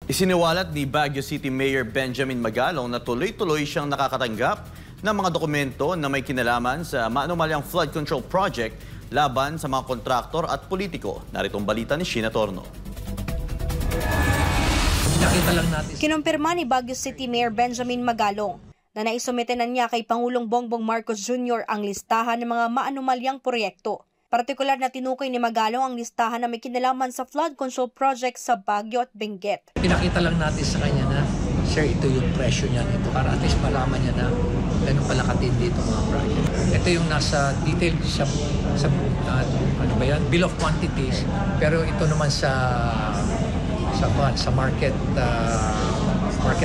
Isiniwalat ni Baguio City Mayor Benjamin Magalong na tuloy-tuloy siyang nakakatanggap ng mga dokumento na may kinalaman sa maanumalyang flood control project laban sa mga kontraktor at politiko. Narito ang balita ni Sheena Torno. Kinumpirma ni Baguio City Mayor Benjamin Magalong na naisumite na niya kay Pangulong Bongbong Marcos Jr. ang listahan ng mga maanumalyang proyekto. Partikular na tinukoy ni Magalong ang listahan na may kinalaman sa flood control project sa Baguio at Benguet. Pinakita lang natin sa kanya na, sir, ito yung presyo niya ito para at least malaman niya na ganun pala katindi itong mga project. Ito yung nasa detail sa ano ba yan? Bill of quantities, pero ito naman sa market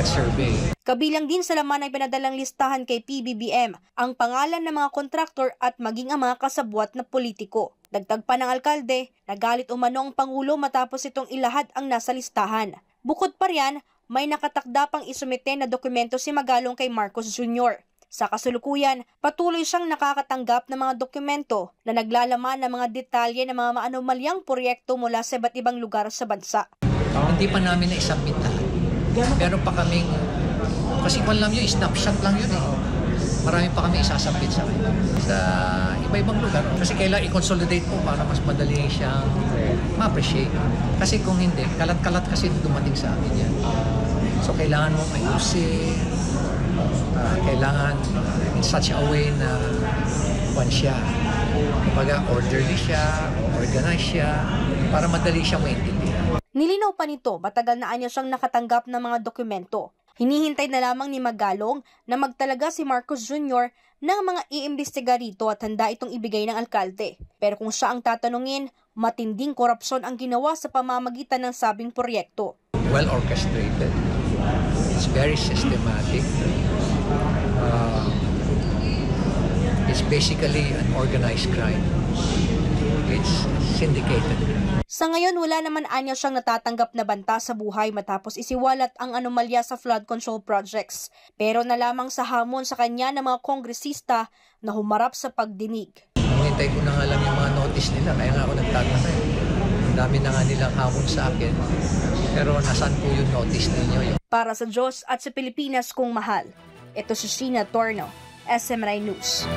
survey. Kabilang din sa laman ay pinadalang listahan kay PBBM ang pangalan ng mga kontraktor at maging ang mga kasabwat na politiko. Dagdag pa ng alkalde, nagalit umano ang Pangulo matapos itong ilahad ang nasa listahan. Bukod pa riyan, may nakatakda pang isumite na dokumento si Magalong kay Marcos Jr. Sa kasulukuyan, patuloy siyang nakakatanggap ng mga dokumento na naglalaman ng mga detalye ng mga maanumalyang proyekto mula sa iba't ibang lugar sa bansa. Hindi pa namin na-submit lahat. Meron pa kaming, kasi kung alam nyo, snapshot lang yun eh. Marami pa kami isasubmit sa kanya sa iba-ibang lugar. Kasi kailangan i-consolidate po para mas madali siyang ma-appreciate. Kasi kung hindi, kalat-kalat kasi dumating sa amin yan. So kailangan mo ayusin, kailangan in such a way na siya. Kumbaga, orderly siya, organized siya, para madali siyang maintindihan. Nilinaw pa nito, matagal na anya siyang nakatanggap ng mga dokumento. Hinihintay na lamang ni Magalong na magtalaga si Marcos Jr. ng mga iimbestiga rito at handa itong ibigay ng alkalde. Pero kung siya ang tatanungin, matinding korupsyon ang ginawa sa pamamagitan ng sabing proyekto. Well orchestrated. It's very systematic. It's basically an organized crime. It's syndicated. Sa ngayon, wala naman anya siyang natatanggap na banta sa buhay matapos isiwalat ang anomalya sa flood control projects. Pero na lamang sa hamon sa kanya ng mga kongresista na humarap sa pagdinig. Hintay ko na nga lang yung mga notice nila, kaya nga ako nagtataka. Ang dami na nga nilang hamon sa akin. Pero nasaan po yung notice ninyo? Para sa Diyos at sa Pilipinas kong mahal, ito si Sheena Torno, SMNI News.